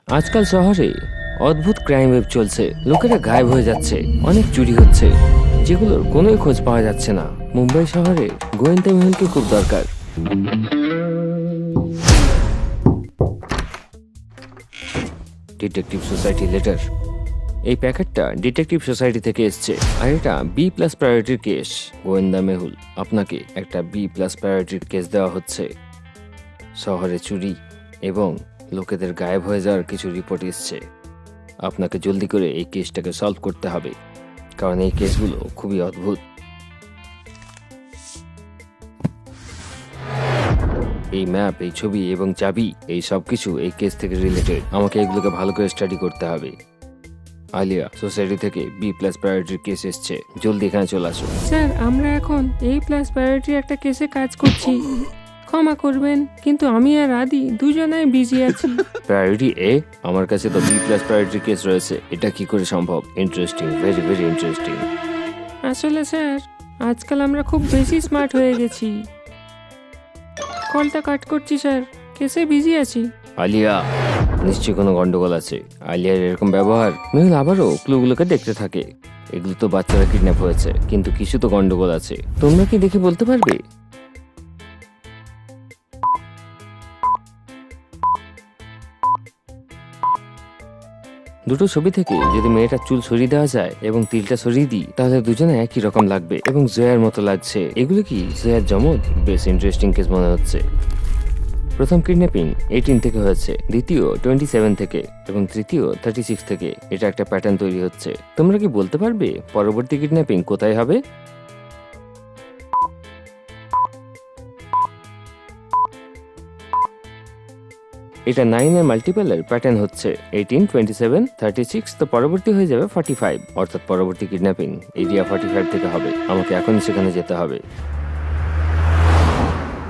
আজকাল শহরে অদ্ভুত ক্রাইম ওয়েভ চলছে। লোকেরা গায়েব হয়ে যাচ্ছে, অনেক চুরি হচ্ছে যেগুলোর কোনোই খোঁজ পাওয়া যাচ্ছে না। মুম্বাই শহরে গোয়েন্দা মহলকে খুব দরকার। Detective society letter. এই প্যাকেটটা ডিটেকটিভ সোসাইটি থেকে এসছে, আর এটা B+ প্রায়োরিটির কেস। গোয়েন্দা মেহুল, আপনাকে একটা B+ প্রায়োরিটির কেস দেওয়া হচ্ছে। শহরে চুরি এবং লোকেদের গায়েব হয়ে যাওয়ার কিছু রিপোর্ট এসছে। আপনাকে জলদি করে এই কেসটাকে সলভ করতে হবে, কারণ এই কেসগুলো খুবই অদ্ভুত। এই ম্যাপ, এই ছবি এবং চাবি, এই সব কিছু এই কেস থেকে রিলেটেড। আমাকে এগুলোকে ভালো করে স্টাডি করতে হবে। আলিয়া, সোসাইটি থেকে B+ প্রায়োরিটির কেস এসছে, জলদি এখানে চলে আসো। স্যার, আমরা এখন A+ প্রায়োরিটির একটা কেসে কাজ করছি। ক্ষমা করবেন, কিন্তু আমি আর আদি দুজনাই বিজি আছি। Priority A? আমার কাছে তো B+ প্রায়োরিটির কেস রয়েছে। এটা কি করে সম্ভব? Interesting, very very interesting. আসলে স্যার, আজকাল আমরা খুব বেশি স্মার্ট হয়ে গেছি। কলটা কাট করছি স্যার, কেসে বিজি আছি। আলিয়া, নিশ্চয়ই কোনো গন্ডগোল আছে। আলিয়ার এরকম ব্যবহার। মেহুল আবারও ক্লুগুলোকে দেখতে থাকে। এগুলো তো বাচ্চারা কিডন্যাপ হয়েছে, কিন্তু কিছু তো গন্ডগোল আছে। তোমরা কি দেখে বলতে পারবে? দুটো ছবি থেকে যদি মেয়েটার চুল সরিয়ে দেওয়া যায় এবং তিলটা সরিয়ে দিই, তাহলে দুজনে একই রকম লাগবে এবং জয়ার মতো লাগছে। এগুলো কি জয়ার জমজ? বেশ ইন্টারেস্টিং কেস মনে হচ্ছে। প্রথম কিডন্যাপিং 18 থেকে হয়েছে, দ্বিতীয় 27 থেকে এবং তৃতীয় 36 থেকে। এটা একটা প্যাটার্ন তৈরি হচ্ছে। তোমরা কি বলতে পারবে পরবর্তী কিডন্যাপিং কোথায় হবে? এটা 9 এর মাল্টিপলের প্যাটার্ন হচ্ছে। 18, 27, 36, তো পরবর্তী হয়ে যাবে 45, অর্থাৎ পরবর্তী কিডন্যাপিং এরিয়া 45 থেকে হবে। আমাকে এখনই সেখানে যেতে হবে।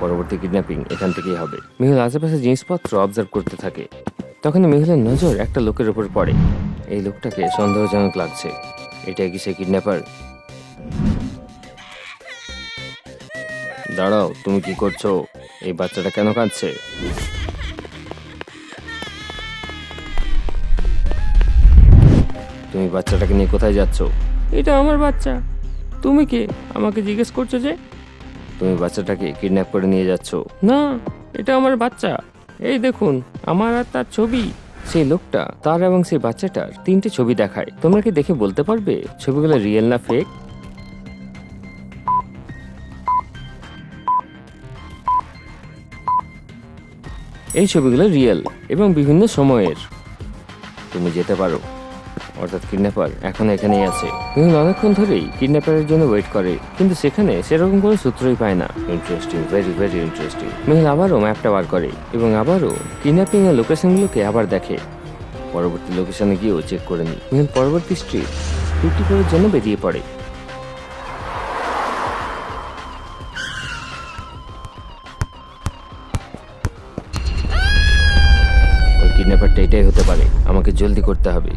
পরবর্তী কিডন্যাপিং এখান থেকেই হবে। মেহুল আশেপাশে জিনিসপত্র অবজার্ভ করতে থাকে। তখন মেহুলের নজর একটা লোকের উপর পড়ে। এই লোকটাকে সন্দেহজনক লাগছে। এটা কি সে কিডন্যাপার? দাঁড়াও, তুমি কি করছো? এই বাচ্চাটা কেন কাঁদছে? তুমি বাচ্চাটাকে নিয়ে কোথায় যাচ্ছ? এটা আমার বাচ্চা। তুমি কে আমাকে জিজ্ঞেস করছো যে? তুমি বাচ্চাটাকে কিডন্যাপ করে নিয়ে যাচ্ছ? না, এটা আমার বাচ্চা। এই দেখুন, আমার আর তার ছবি। সেই লোকটা তার এবং সেই বাচ্চাটার 3টে ছবি দেখায়। তোমরা কি দেখে বলতে পারবে ছবিগুলো রিয়েল না ফেক? এই ছবিগুলো রিয়েল এবং বিভিন্ন সময়ের। তুমি যেতে পারো। অর্থাৎ কিডন্যাপার এখন এখানেই আছে। মেহুল অনেকক্ষণ ধরেই কিডন্যাপারের জন্য ওয়েট করে, কিন্তু সেখানে সেরকম কোনো সূত্রই পায় না। Interesting, very very interesting. Mehul আবারও ম্যাপটা বার করে এবং আবারও কিডন্যাপিং এর লোকেশনগুলোকে আবার দেখে। পরবর্তী লোকেশনে গিয়েও চেক করে নি। মেহুল পরবর্তী স্ট্রিট 54 এর জন্য বেরিয়ে পড়ে। ওই কিডন্যাপারটা এটাই হতে পারে। আমাকে জলদি করতে হবে।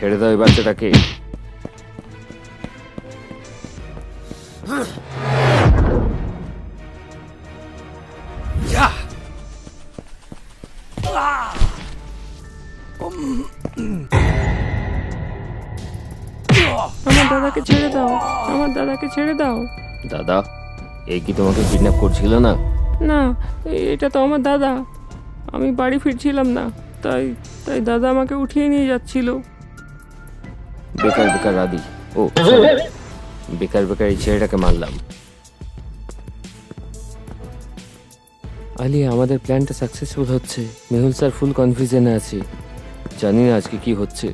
ছেড়ে দাও এই বাচ্চাটাকে। আমার দাদাকে ছেড়ে দাও, আমার দাদাকে ছেড়ে দাও। দাদা? এই কি তোমাকে কিডন্যাপ করছিল না? না, এটা তো আমার দাদা। আমি বাড়ি ফিরছিলাম না, তাই তাই দাদা আমাকে উঠিয়ে নিয়ে যাচ্ছিল। বেকার বেকার আদি। ও sorry, বেকার বেকার এই ছেলেটাকে মারলাম। আলিয়া, আমাদের প্ল্যানটা সাকসেসফুল হচ্ছে। মেহুল স্যার ফুল কনফিউশনে আছে। জানি না আজকে কি হচ্ছে।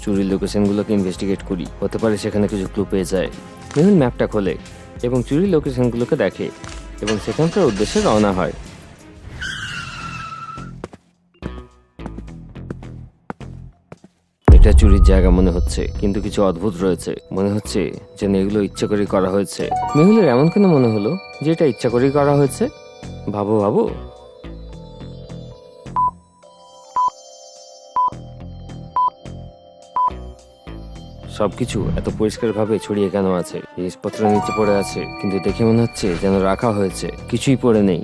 চুরির লোকেশনগুলোকে ইনভেস্টিগেট করি, হতে পারে সেখানে কিছু ক্লু পেয়ে যায়। মেহুল ম্যাপটা খোলে এবং চুরির লোকেশনগুলোকে দেখে এবং সেখানকার উদ্দেশ্যে রওনা হয়। এটা চুরির জায়গা মনে হচ্ছে, কিন্তু কিছু অদ্ভুত রয়েছে। মনে হচ্ছে যেন এগুলো ইচ্ছা করেই করা হয়েছে। মেহুলের এমন কেন মনে হলো যে এটা ইচ্ছা করেই করা হয়েছে? ভাবো ভাবো। সবকিছু এত পরিষ্কারভাবে ছড়িয়ে কেন আছে? জিনিসপত্র নিচে পড়ে আছে, কিন্তু দেখে মনে হচ্ছে যেন রাখা হয়েছে, কিছুই পড়ে নেই।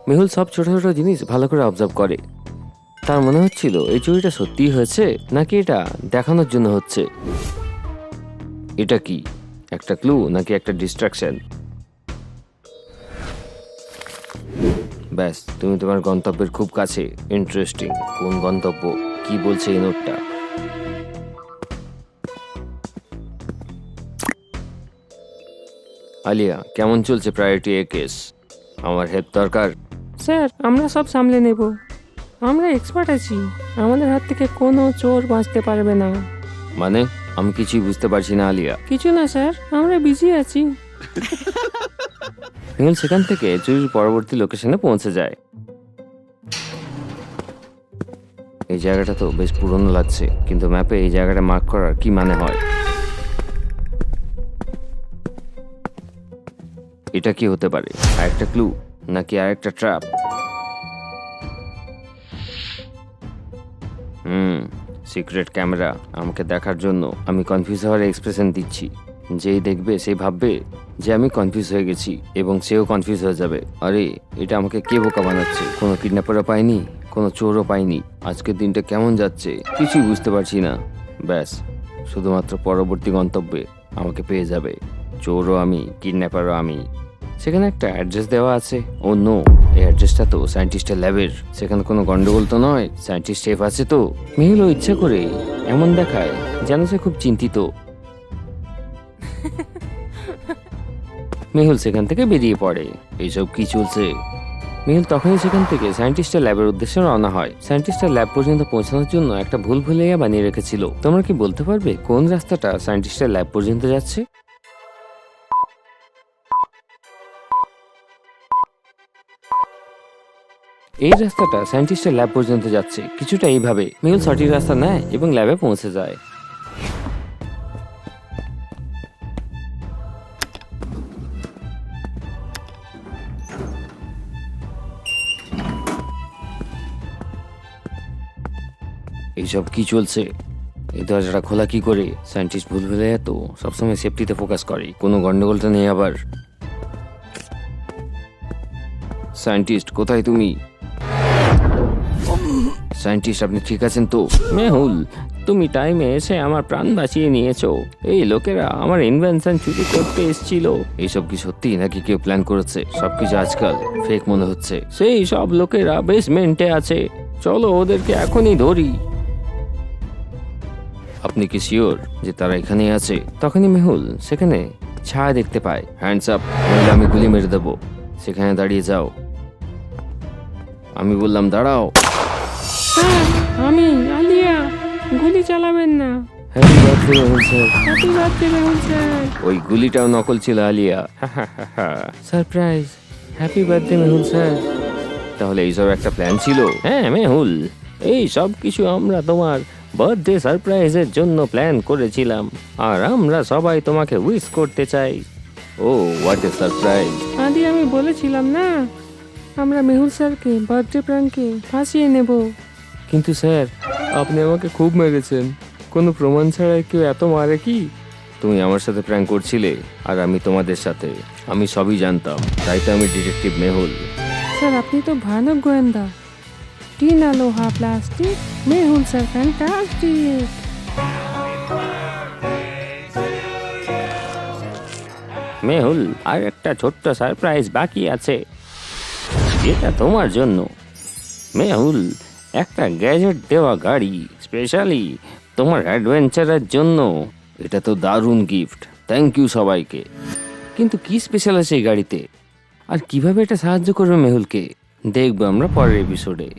মেহুল সব ছোট ছোট জিনিস ভালো করে অবজার্ভ করে। তার মনে হচ্ছিল এই চুরিটা সত্যিই হয়েছে নাকি এটা দেখানোর জন্য হচ্ছে। এটা কি একটা ক্লু নাকি একটা ডিস্ট্রাকশন? ব্যাস, তুমি তোমার গন্তব্যের খুব কাছে। ইন্টারেস্টিং। কোন গন্তব্য? কি বলছে এই নোটটা? আলিয়া, কেমন চলছে প্রায়োরিটি এ কেস? আমার হেল্প দরকার। স্যার আমরা সব সামলে নেব, আমরা এক্সপার্ট আছি, আমাদের হাত থেকে কোনো চোর বাঁচতে পারবে না। মানে আমি কিছুই বুঝতে পারছি না আলিয়া। কিছু না স্যার, আমরা বিজি আছি। মেহুল সেখান থেকে চুরির পরবর্তী লোকেশনে পৌঁছে যায়। এই জায়গাটা তো বেশ পুরনো লাগছে, কিন্তু ম্যাপে এই জায়গাটা মার্ক করার কি মানে হয়? এটা কি হতে পারে? আরেকটা ক্লু নাকি আরেকটা ট্র্যাপ? সিক্রেট ক্যামেরা আমাকে দেখার জন্য আমি কনফিউজ হওয়ার এক্সপ্রেশন দিচ্ছি। যেই দেখবে সে ভাববে যে আমি কনফিউজ হয়ে গেছি এবং সেও কনফিউজ হয়ে যাবে। আরে এটা আমাকে কে বোকা বানাচ্ছে? কোনো কিডন্যাপারও পাইনি, কোনো চোরও পাইনি। আজকের দিনটা কেমন যাচ্ছে কিছুই বুঝতে পারছি না। ব্যাস, শুধুমাত্র পরবর্তী গন্তব্যে আমাকে পেয়ে যাবে। চোরও আমি, কিডন্যাপারও আমি। সেখানে একটা অ্যাড্রেস দেওয়া আছে। ও নো, এই অ্যাড্রেসটা তো সায়েন্টিস্টের ল্যাবের। সেখানে কোনো গন্ডগোল তো নয়? সায়েন্টিস্ট সেফ আছে তো? মেহুল ইচ্ছা করে এমন দেখায় যেন সে খুব চিন্তিত। মেহুল সেখান থেকে বেরিয়ে পড়ে। এইসব কি চলছে? মেহুল তখনই সেখান থেকে সায়েন্টিস্টের ল্যাবের উদ্দেশ্যে রওনা হয়। সায়েন্টিস্টের ল্যাব পর্যন্ত পৌঁছানোর জন্য একটা ভুল ভুলাইয়া বানিয়ে রেখেছিল। তোমরা কি বলতে পারবে কোন রাস্তাটা সায়েন্টিস্টের ল্যাব পর্যন্ত যাচ্ছে? এই রাস্তাটা সায়েন্টিস্টের ল্যাব পর্যন্ত যাচ্ছে কিছুটা এইভাবে। মেহুল সঠিক রাস্তা নেয় এবং ল্যাবে পৌঁছে যায়। এইসব কি চলছে? এই দরজাটা খোলা কি করে? সায়েন্টিস্ট ভুল ভুলে তো সবসময় সেফটিতে ফোকাস করে। কোনো গন্ডগোলটা নেই আবার? সায়েন্টিস্ট কোথায় তুমি? সায়েন্টিস্ট আপনি ঠিক আছেন তো? মেহুল, তুমি টাইমে এসে আমার প্রাণ বাঁচিয়ে নিয়েছো। এই লোকেরা আমার ইনভেনশন চুরি করতে এসেছিল। এইসব কি সত্যি নাকি কেউ প্ল্যান করেছে? সবকিছু আজকাল ফেক মনে হচ্ছে। সেই সব লোকেরা বেসমেন্টে আছে, চলো ওদেরকে এখনই ধরি। আপনি কি শিওর যে তারা এখানেই আছে? তখনই মেহুল সেখানে ছায়া দেখতে পায়। হ্যান্ডস আপ, নইলে আমি গুলি মেরে দেবো। সেখানে দাঁড়িয়ে যাও। আমি বললাম দাঁড়াও। স্যার আমি আলিয়া, গুলি চালাবেন না। Happy birthday Mehul sir. Happy birthday Mehul sir. ওই গুলিটাও নকল ছিল Alia. Surprise. Happy birthday Mehul sir. তাহলে এইসব একটা প্ল্যান ছিল? হ্যাঁ মেহুল, এই সব কিছু আমরা তোমার বার্থডে সারপ্রাইজের জন্য প্ল্যান করেছিলাম, আর আমরা সবাই তোমাকে উইশ করতে চাই। ও হোয়াট এ সারপ্রাইজ। আদি আমি বলেছিলাম না, আমরা মেহুল স্যারকে বার্থডে প্রাঙ্কে ফাঁসিয়ে নেব। কিন্তু স্যার, আপনি আমাকে খুব মেরেছেন। কোনো প্রমাণ ছাড়াই কেউ এত মারে কি? তুমি আমার সাথে প্র্যাঙ্ক করছিলে আর আমি তোমাদের সাথে। আমি সবই জানতাম, তাই তো আমি ডিটেকটিভ মেহুল। স্যার আপনি তো ভয়ানক গোয়েন্দা। টিনা লোহা plastic, Mehul sir fantastic. Mehul, আর একটা ছোট্ট সারপ্রাইজ বাকি আছে, এটা তোমার জন্য। মেহুল, একটা গ্যাজেট দেওয়া গাড়ি স্পেশালি তোমার অ্যাডভেঞ্চারের জন্য। এটা তো দারুণ গিফট, থ্যাংক ইউ সবাইকে। কিন্তু কি স্পেশাল আছে এই গাড়িতে, আর কিভাবে এটা সাহায্য করবে মেহুলকে, দেখবো আমরা পরের এপিসোডে।